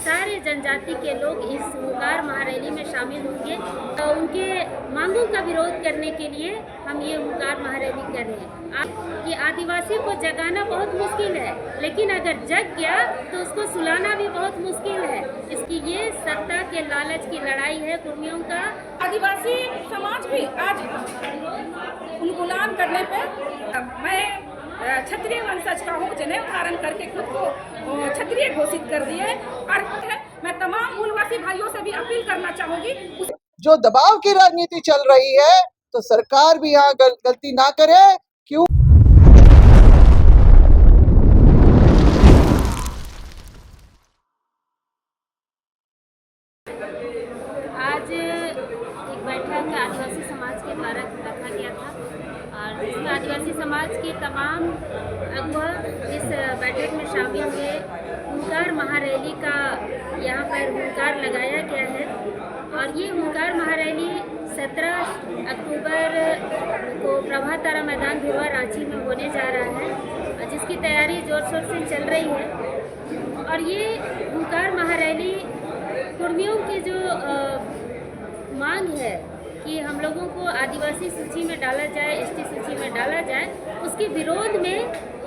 सारे जनजाति के लोग इस हुंकार महारैली में शामिल होंगे। उनके मांगों का विरोध करने के लिए हम ये हुंकार महारैली कर रहे हैं। कि आदिवासी को जगाना बहुत मुश्किल है, लेकिन अगर जग गया तो उसको सुलाना भी बहुत मुश्किल है। इसकी ये सत्ता के लालच की लड़ाई है कुर्मियों का। आदिवासी समाज भी आज उन्मूलन करने पे मैं क्षत्रिय वंशज का हूँ, जनेऊ धारण करके खुद को क्षत्रिय घोषित कर दिए। और मैं तमाम मूलवासी भाइयों से भी अपील करना चाहूंगी, जो दबाव की राजनीति चल रही है तो सरकार भी यहाँ गलती ना करे। क्यों? आज एक बैठक आदिवासी समाज के द्वारा रखा गया था और जिसमें आदिवासी समाज के तमाम अगुवा इस बैठक में शामिल हुए। हुंकार महारैली का यहाँ पर हुंकार लगाया गया है और ये हुंकार महारैली 17 अक्टूबर को प्रभात तारा मैदान भिलवा रांची में होने जा रहा है, जिसकी तैयारी जोर शोर से चल रही है। और ये हुंकार महारैली कुर्मियों की जो मांग है कि हम लोगों को आदिवासी सूची में डाला जाए, एसटी सूची में डाला जाए, उसके विरोध में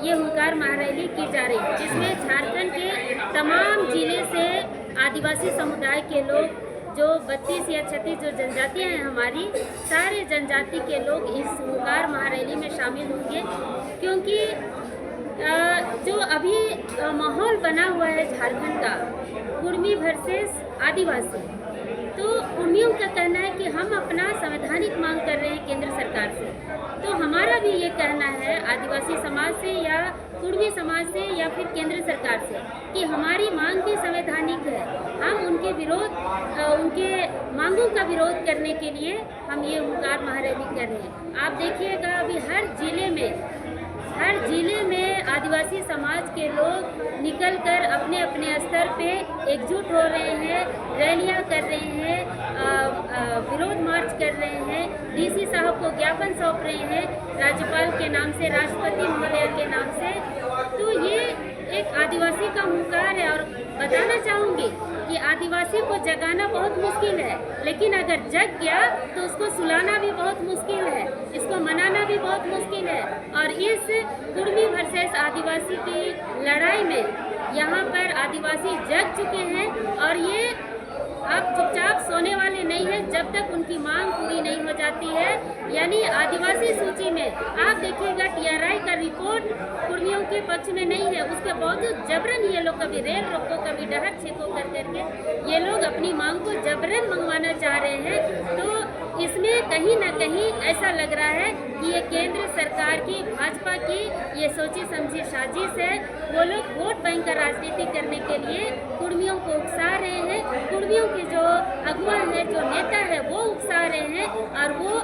ये हुंकार महारैली की जा रही है, जिसमें झारखंड के तमाम जिले से आदिवासी समुदाय के लोग, जो 32 या 36 जो जनजातियाँ हैं हमारी, सारे जनजाति के लोग इस हुंकार महारैली में शामिल होंगे। क्योंकि जो अभी माहौल बना हुआ है झारखंड का, कुर्मी वर्सेस आदिवासी, तो कुर्मियों का कहना है कि हम अपना संवैधानिक मांग कर रहे हैं केंद्र सरकार से। तो हमारा भी ये कहना है आदिवासी समाज से या कुर्मी समाज से या फिर केंद्र सरकार से कि हमारी मांग भी संवैधानिक है। हम उनके विरोध, उनके मांगों का विरोध करने के लिए हम ये हुंकार महारैली कर रहे हैं। आप देखिएगा अभी हर जिले में आदिवासी समाज के लोग निकलकर अपने अपने स्तर पे एकजुट हो रहे हैं, रैलियां कर रहे हैं, विरोध मार्च कर रहे हैं, डीसी साहब को ज्ञापन सौंप रहे हैं, राज्यपाल के नाम से, राष्ट्रपति महोदय के नाम से। तो ये एक आदिवासी का हुंकार है। और बताना चाहूँगी कि आदिवासी को जगाना बहुत मुश्किल है, लेकिन अगर जग गया तो उसको सुलाना भी बहुत मुश्किल है, इसको मनाना भी बहुत मुश्किल है। और इस कुर्मी वर्सेस आदिवासी की लड़ाई में यहाँ पर आदिवासी जग चुके हैं और ये आप चुपचाप सोने वाले नहीं हैं जब तक उनकी मांग पूरी नहीं हो जाती है। यानी आदिवासी सूची में आप देखिएगा TRI का रिपोर्ट कुर्मियों के पक्ष में नहीं है, उसके बावजूद जबरन ये लोग कभी रेल रोको, कभी डहर छेको कर करके ये लोग अपनी मांग को जबरन मंगवाना चाह रहे हैं। तो इसमें कहीं ना कहीं ऐसा लग रहा है कि ये केंद्र सरकार की, भाजपा की ये सोची समझी साजिश है। वो लोग वोट बैंक का राजनीति करने के लिए कुर्मियों को उकसा रहे हैं। कुर्मियों के जो अगुवा है, जो नेता है, वो उकसा रहे हैं और वो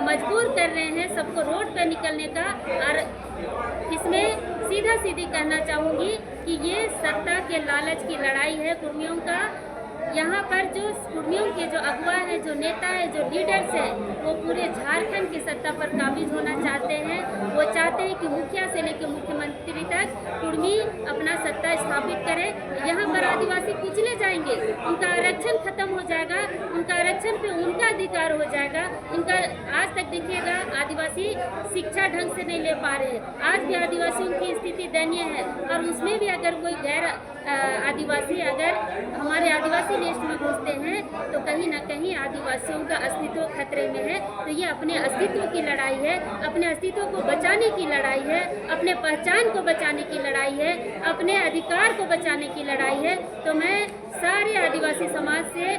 मजबूर कर रहे हैं सबको रोड पर निकलने का। और इसमें सीधा सीधी कहना चाहूँगी कि ये सत्ता के लालच की लड़ाई है कुर्मियों का। यहाँ पर जो कुर्मियों के जो अगुवा है, जो नेता है, जो लीडर्स हैं, वो पूरे झारखंड की सत्ता पर काबिज होना चाहते हैं। वो चाहते हैं कि मुखिया से लेकर मुख्यमंत्री तक कुर्मी अपना सत्ता स्थापित करे। यहाँ पर आदिवासी कुचले जाएंगे, उनका आरक्षण खत्म हो जाएगा, उनका आरक्षण पे उनका अधिकार हो जाएगा। इनका आज तक देखिएगा आदिवासी शिक्षा ढंग से नहीं ले पा रहे हैं, आज भी आदिवासियों की स्थिति दयनीय है। और उसमें भी अगर कोई गैर आदिवासी अगर हमारे आदिवासी लिस्ट में घुसते हैं तो कहीं ना कहीं आदिवासियों का अस्तित्व खतरे में है। तो ये अपने अस्तित्व की लड़ाई है, अपने अस्तित्व को बचाने की लड़ाई है, अपने पहचान को बचाने की लड़ाई है, अपने अधिकार को बचाने की लड़ाई है। तो मैं सारे आदिवासी समाज से,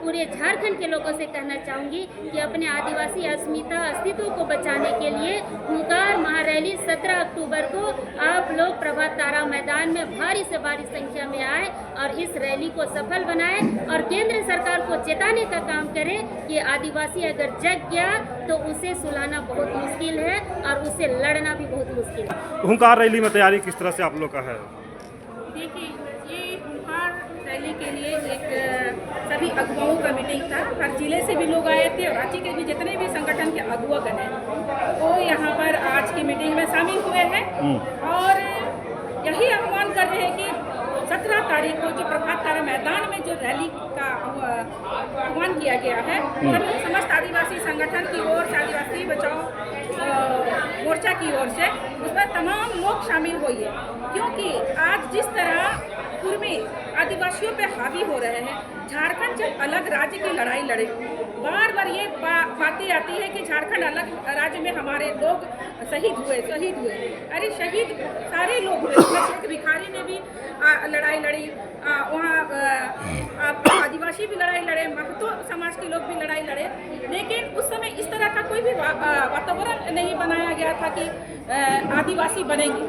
पूरे झारखंड के लोगों से कहना चाहूँगी कि अपने आदिवासी अस्मिता, अस्तित्व को बचाने के लिए हुंकार महारैली 17 अक्टूबर को आप लोग प्रभात तारा मैदान में भारी से भारी संख्या में आए और इस रैली को सफल बनाए और केंद्र सरकार को चेताने का काम करें कि आदिवासी अगर जग गया तो उसे सुलाना बहुत मुश्किल है और उसे लड़ना भी बहुत मुश्किल है। हुंकार रैली में तैयारी किस तरह से आप लोग का है? देखिए, ये हुंकार रैली के लिए एक सभी अगुवाओं का मीटिंग था। हर जिले से भी लोग आए थे और रांची के भी जितने भी संगठन के अगुवा गण हैं वो यहाँ पर आज की मीटिंग में शामिल हुए हैं और यही आह्वान कर रहे हैं कि 17 तारीख को जो प्रभात तारा आह्वान किया गया है सभी समस्त आदिवासी संगठन की ओर से, आदिवासी बचाओ मोर्चा की ओर से, उसमें तमाम लोग शामिल होइए, क्योंकि आज जिस तरह कुर्मी आदिवासियों पे हावी हो रहे हैं, झारखंड जब अलग राज्य की लड़ाई लड़े, बार बार ये बातें आती है कि झारखंड अलग राज्य में हमारे लोग शहीद हुए। अरे शहीद सारे लोग हुए, शेख भिखारी ने भी लड़ाई लड़ी, वहाँ आदिवासी भी लड़ाई लड़े, महतो समाज के लोग भी लड़ाई लड़े, लेकिन उस समय इस तरह का कोई भी वातावरण नहीं बनाया गया था कि आदिवासी बनेंगे।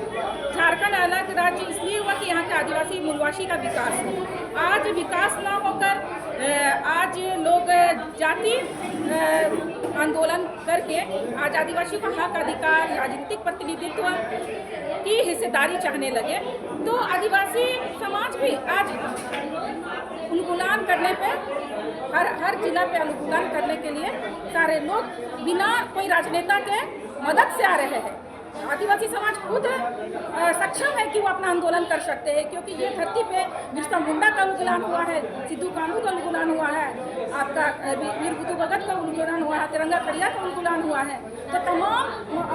झारखंड अलग राज्य इसलिए हुआ कि यहाँ के आदिवासी मूलवासी का विकास हो। आज विकास ना होकर आज लोग जाति आंदोलन करके आज आदिवासियों का हक, अधिकार, राजनीतिक प्रतिनिधित्व की हिस्सेदारी चाहने लगे, तो आदिवासी समाज भी आज उन्मूलन करने पे हर जिला पे उन्मूलन करने के लिए सारे लोग बिना कोई राजनेता के मदद से आ रहे हैं। आदिवासी समाज खुद सक्षम है कि वो अपना आंदोलन कर सकते हैं, क्योंकि ये धरती पे बिरसा मुंडा का उन्मूलन हुआ है, सिद्धू कान्हू का उन्मूलन हुआ है, आपका वीर बुद्धू भगत का उन्मूलन हुआ है, तिरंगा खड़िया का उन्मूलन हुआ है। तो तमाम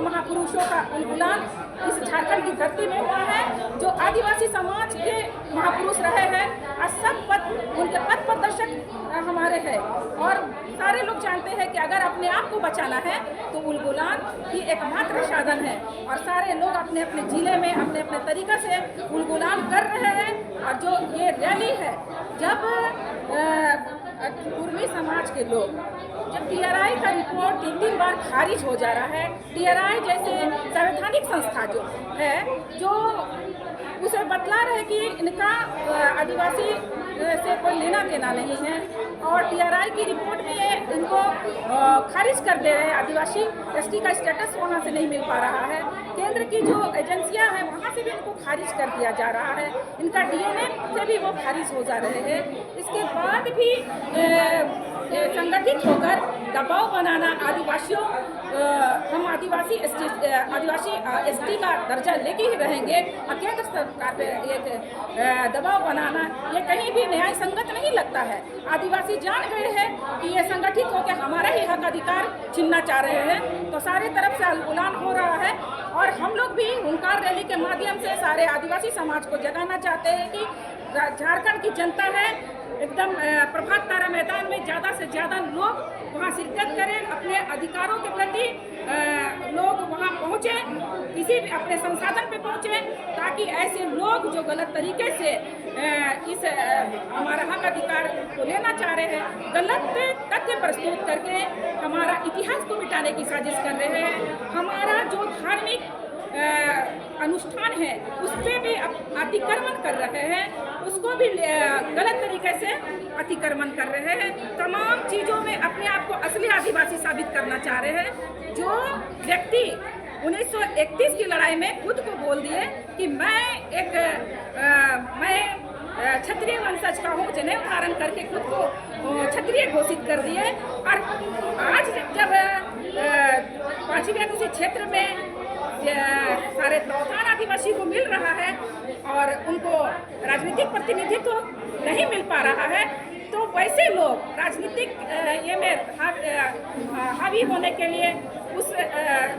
महापुरुषों का उन्मूलन इस झारखंड की धरती में हुआ है, जो आदिवासी समाज के महापुरुष रहे हैं और सब उनके पथ प्रदर्शक हमारे हैं। और सारे लोग जानते हैं कि अगर अपने आप को बचाना है तो उन्मूलन ही एकमात्र साधन है, और सारे लोग अपने अपने जिले में अपने अपने तरीक़े से उन्मूलन कर रहे हैं। और जो ये रैली है, जब कुर्मी समाज के लोग, जब टीआरआई का रिपोर्ट 3 बार खारिज हो जा रहा है, टीआरआई जैसे संवैधानिक संस्था जो है, जो उसे बतला रहे कि इनका आदिवासी से कोई लेना देना नहीं है, और टीआरआई की रिपोर्ट में इनको खारिज कर दे रहे हैं। आदिवासी एसटी का स्टेटस वहाँ से नहीं मिल पा रहा है, केंद्र की जो एजेंसियां हैं वहाँ से भी इनको खारिज कर दिया जा रहा है, इनका डीएनए से भी वो खारिज हो जा रहे हैं। इसके बाद भी संगठित होकर दबाव बनाना, आदिवासियों हम आदिवासी एसटी का दर्जा लेके ही रहेंगे, और केंद्र सरकार पे एक दबाव बनाना, ये कहीं भी न्याय संगत नहीं लगता है। आदिवासी जान गए हैं कि ये संगठित होकर हमारा ही हक अधिकार छीनना चाह रहे हैं, तो सारे तरफ से उन्मूलन हो रहा है। और हम लोग भी हुंकार रैली के माध्यम से सारे आदिवासी समाज को जगाना चाहते हैं कि झारखंड की जनता है, एकदम प्रभात तारा मैदान में ज़्यादा से ज़्यादा लोग वहाँ शिरकत करें, अपने अधिकारों के प्रति लोग वहाँ पहुँचे, किसी भी अपने संसाधन पे पहुँचे, ताकि ऐसे लोग जो गलत तरीके से इस हमारा हक अधिकार को लेना चाह रहे हैं, गलत तथ्य प्रस्तुत करके हमारा इतिहास को मिटाने की साजिश कर रहे हैं, हमारा जो धार्मिक अनुष्ठान है उस पर भी अतिक्रमण कर रहे हैं, उसको भी गलत तरीके से अतिक्रमण कर रहे हैं। तमाम चीज़ों में अपने आप को असली आदिवासी साबित करना चाह रहे हैं। जो व्यक्ति 1931 की लड़ाई में खुद को बोल दिए कि मैं क्षत्रिय वंशज का हूँ, जनेऊ धारण करके खुद को क्षत्रिय घोषित कर दिए, और आज जब 5वीं अनुसूची क्षेत्र में सारे तौथान आदिवासी को मिल रहा है और उनको राजनीतिक प्रतिनिधित्व नहीं मिल पा रहा है, तो वैसे लोग राजनीतिक ये में हावी होने के लिए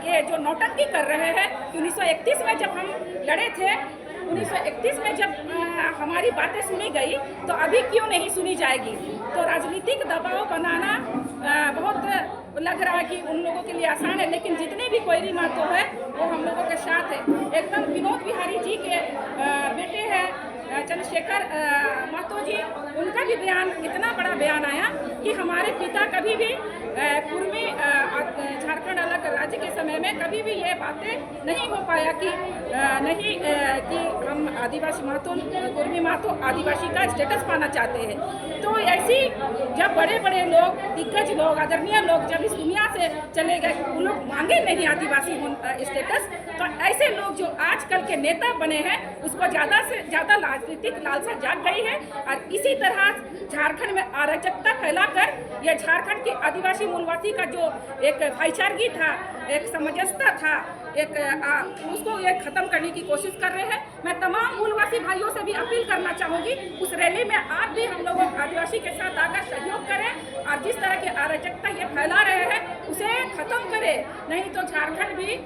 ये जो नौटंकी कर रहे हैं। 1931 में जब हम लड़े थे, 1931 में जब हमारी बातें सुनी गई, तो अभी क्यों नहीं सुनी जाएगी। तो राजनीतिक दबाव बनाना बहुत लग रहा है कि उन लोगों के लिए आसान है, लेकिन जितने भी कोयरी महतो है वो हम लोगों के साथ है। एकदम विनोद बिहारी जी के बेटे हैं चंद्रशेखर महतो जी, उनका भी बयान, इतना बड़ा बयान आया कि हमारे पिता कभी भी कुर्मी झारखंड अलग राज्य के समय में कभी भी ये बातें नहीं हो पाया कि कि हम आदिवासी महतो, कुर्मी महतो आदिवासी का स्टेटस पाना चाहते हैं। तो ऐसी जब बड़े बड़े लोग, दिग्गज लोग, आदरणीय लोग जब इस दुनिया से चले गए, वो लोग मांगे नहीं आदिवासी स्टेटस, तो ऐसे लोग जो आजकल के नेता बने हैं उसको ज़्यादा से ज़्यादा राजनीतिक लालसा जाग गई है। और इसी तरह झारखंड में अराजकता फैलाकर यह झारखंड के आदिवासी मूलवासी का जो एक भाईचारगी था, एक समंजसता था, उसको ये खत्म करने की कोशिश कर रहे हैं। मैं तमाम मूलवासी भाइयों से भी अपील करना चाहूँगी, उस रैली में आप भी हम लोगों आदिवासी के साथ आकर सहयोग करें और जिस तरह की अराजकता ये फैला रहे हैं उसे खत्म करे, नहीं तो झारखंड भी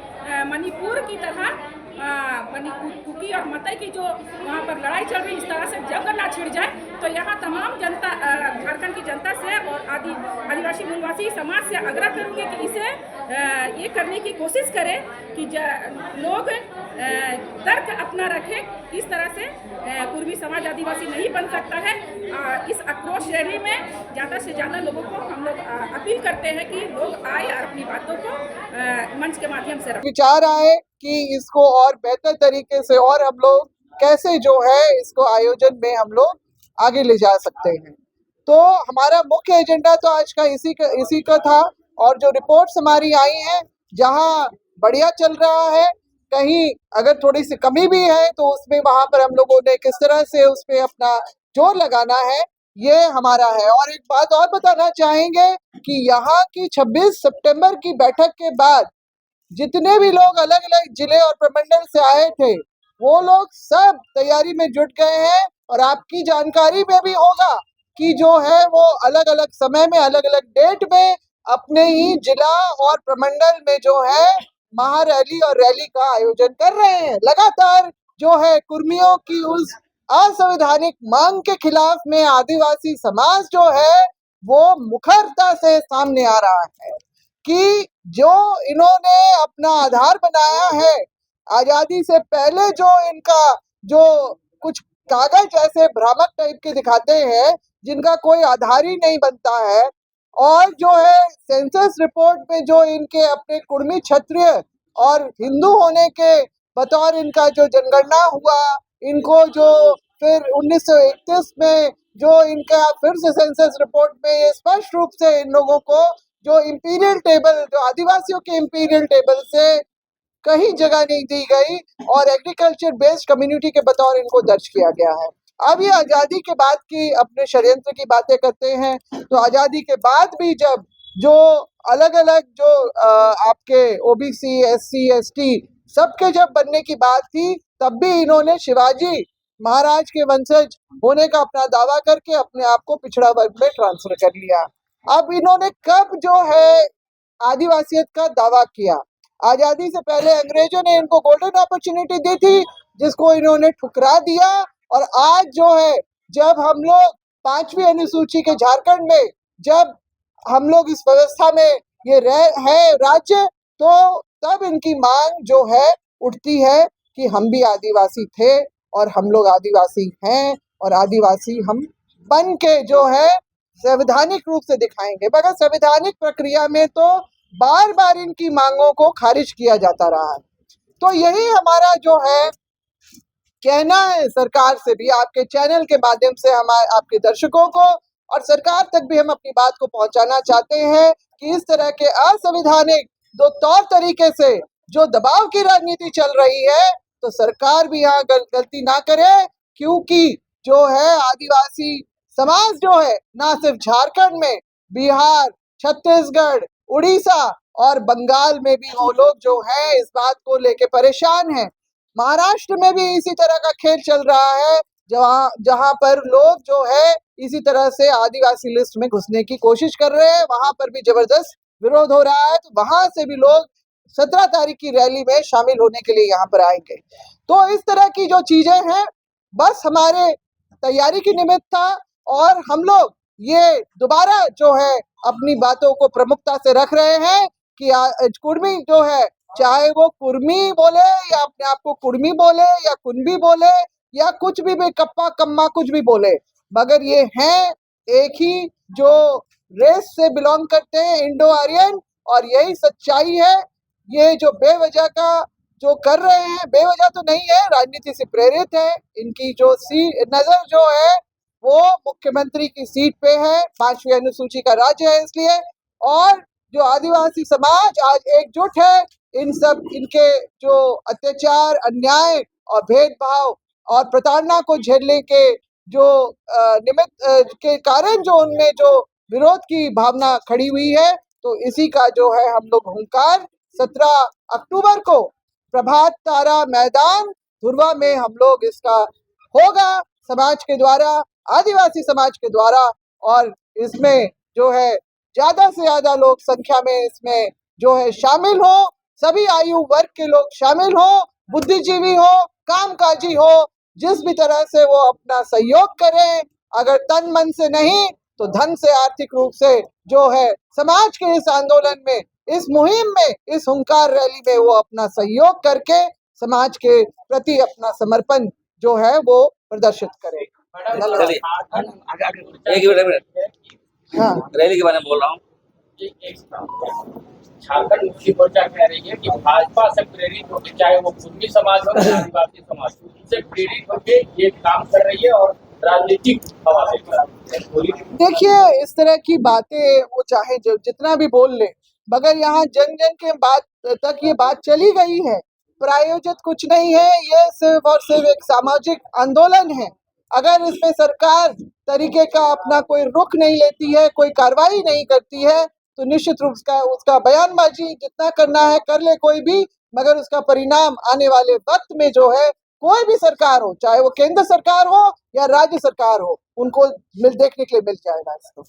मणिपुर की तरह कुकी और मतई की जो वहाँ पर लड़ाई चल रही, इस तरह से जंग ना छिड़ जाए। तो यहाँ तमाम जनता, झारखंड की जनता से और आदिवासी मूलवासी समाज से आग्रह करूँगी कि इसे ये करने की कोशिश करें कि लोग तर्क अपना रखें, किस तरह से पूर्वी समाज आदिवासी नहीं बन सकता है। इस आक्रोश रैली में ज़्यादा से ज़्यादा लोगों को हम लोग अपील करते हैं कि लोग आए और अपनी बातों को मंच के माध्यम से रखें। विचार आए कि इसको और बेहतर तरीके से और हम लोग कैसे जो है इसको आयोजन में हम लोग आगे ले जा सकते हैं। तो हमारा मुख्य एजेंडा तो आज का इसी का था, और जो रिपोर्ट्स हमारी आई हैं जहां बढ़िया चल रहा है, कहीं अगर थोड़ी सी कमी भी है तो उसमें वहां पर हम लोगों ने किस तरह से उस पर अपना जोर लगाना है, ये हमारा है। और एक बात और बताना चाहेंगे कि यहाँ की 26 सितंबर की बैठक के बाद जितने भी लोग अलग अलग जिले और प्रमंडल से आए थे वो लोग सब तैयारी में जुट गए हैं। और आपकी जानकारी में भी होगा कि जो है वो अलग अलग समय में अलग अलग डेट में अपने ही जिला और प्रमंडल में जो है महारैली और रैली का आयोजन कर रहे हैं। लगातार जो है कुर्मियों की उस असंवैधानिक मांग के खिलाफ में आदिवासी समाज जो है वो मुखरता से सामने आ रहा है कि जो इन्होंने अपना आधार बनाया है, आजादी से पहले जो इनका जो कुछ कागज ऐसे भ्रामक टाइप के दिखाते हैं जिनका कोई आधार ही नहीं बनता है, और जो है सेंसस रिपोर्ट में जो इनके अपने कुर्मी क्षत्रिय और हिंदू होने के बतौर इनका जो जनगणना हुआ, इनको जो फिर 1931 में जो इनका फिर से सेंसस रिपोर्ट में ये स्पष्ट रूप से इन लोगों को जो इंपीरियल टेबल, जो आदिवासियों के इंपीरियल टेबल से कहीं जगह नहीं दी गई और एग्रीकल्चर बेस्ड कम्युनिटी के बतौर इनको दर्ज किया गया है। अब ये आज़ादी के बाद की अपने षड्यंत्र की बातें करते हैं, तो आज़ादी के बाद भी जब जो अलग अलग जो आपके ओबीसी, एससी, एसटी सबके जब बनने की बात थी, तब भी इन्होंने शिवाजी महाराज के वंशज होने का अपना दावा करके अपने आप को पिछड़ा वर्ग में ट्रांसफर कर लिया। अब इन्होंने कब जो है आदिवासियत का दावा किया? आजादी से पहले अंग्रेजों ने इनको गोल्डन अपॉर्चुनिटी दी थी जिसको इन्होंने ठुकरा दिया। और आज जो है जब हम लोग 5वीं अनुसूची के झारखंड में जब हम लोग इस व्यवस्था में ये है राज्य, तो तब इनकी मांग जो है उठती है कि हम भी आदिवासी थे और हम लोग आदिवासी हैं और आदिवासी हम बन के जो है संवैधानिक रूप से दिखाएंगे। मगर संवैधानिक प्रक्रिया में तो बार बार इनकी मांगों को खारिज किया जाता रहा है। तो यही हमारा जो है कहना है सरकार से भी, आपके चैनल के माध्यम से हमारे आपके दर्शकों को और सरकार तक भी हम अपनी बात को पहुंचाना चाहते हैं कि इस तरह के असंवैधानिक दो तौर तरीके से जो दबाव की राजनीति चल रही है, तो सरकार भी यहाँ गलती ना करे, क्योंकि जो है आदिवासी समाज जो है ना सिर्फ झारखंड में, बिहार, छत्तीसगढ़, उड़ीसा और बंगाल में भी वो लोग जो है इस बात को लेके परेशान हैं। महाराष्ट्र में भी इसी तरह का खेल चल रहा है, जहाँ पर लोग जो है इसी तरह से आदिवासी लिस्ट में घुसने की कोशिश कर रहे हैं। वहां पर भी जबरदस्त विरोध हो रहा है, तो वहां से भी लोग 17 तारीख की रैली में शामिल होने के लिए यहाँ पर आएंगे। तो इस तरह की जो चीजें हैं बस हमारे तैयारी की निमित्त था, और हम लोग ये दोबारा जो है अपनी बातों को प्रमुखता से रख रहे हैं कि कुर्मी जो है, चाहे वो कुर्मी बोले या अपने आप को कुर्मी बोले या कुनबी बोले या कुछ भी कप्पा कम्मा कुछ भी बोले, मगर ये हैं एक ही जो रेस से बिलोंग करते हैं, इंडो आर्यन। और यही सच्चाई है। ये जो बेवजह का जो कर रहे हैं, बेवजह तो नहीं है, राजनीति से प्रेरित है। इनकी जो नजर जो है वो मुख्यमंत्री की सीट पे है, 5वीं अनुसूची का राज्य है इसलिए। और जो आदिवासी समाज आज एकजुट है इन सब इनके जो अत्याचार, अन्याय और भेदभाव और प्रताड़ना को झेलने के जो निमित्त के कारण जो उनमें जो विरोध की भावना खड़ी हुई है, तो इसी का जो है हम लोग हुंकार 17 अक्टूबर को प्रभात तारा मैदान धुर्वा में हम लोग इसका होगा समाज के द्वारा, आदिवासी समाज के द्वारा। और इसमें जो है ज्यादा से ज्यादा लोग संख्या में इसमें जो है शामिल हो, सभी आयु वर्ग के लोग शामिल हो, बुद्धिजीवी हो, कामकाजी हो, जिस भी तरह से वो अपना सहयोग करें, अगर तन मन से नहीं तो धन से, आर्थिक रूप से जो है समाज के इस आंदोलन में, इस मुहिम में, इस हुंकार रैली में वो अपना सहयोग करके समाज के प्रति अपना समर्पण जो है वो प्रदर्शित करें। चलिए एक मिनट हाँ, रैली के बारे में बोल रहा हूँ। झारखंड मुक्ति मोर्चा कह रही है कि भाजपा से प्रेरित होकर, चाहे वो कुर्मी समाज हो या आदिवासी समाज हो, उनसे प्रेरित होकर ये काम कर रही है और राजनीतिक हवा से देखिए इस तरह की बातें वो चाहे जितना भी बोल ले, मगर यहाँ जन जन के बात तक ये बात चली गई है, प्रायोजित कुछ नहीं है, ये सिर्फ और सिर्फ एक सामाजिक आंदोलन है। अगर इसमें सरकार तरीके का अपना कोई रुख नहीं लेती है, कोई कार्रवाई नहीं करती है, तो निश्चित रूप से उसका बयानबाजी जितना करना है कर ले कोई भी, मगर उसका परिणाम आने वाले वक्त में जो है कोई भी सरकार हो, चाहे वो केंद्र सरकार हो या राज्य सरकार हो, उनको देखने के लिए मिल जाएगा इसको।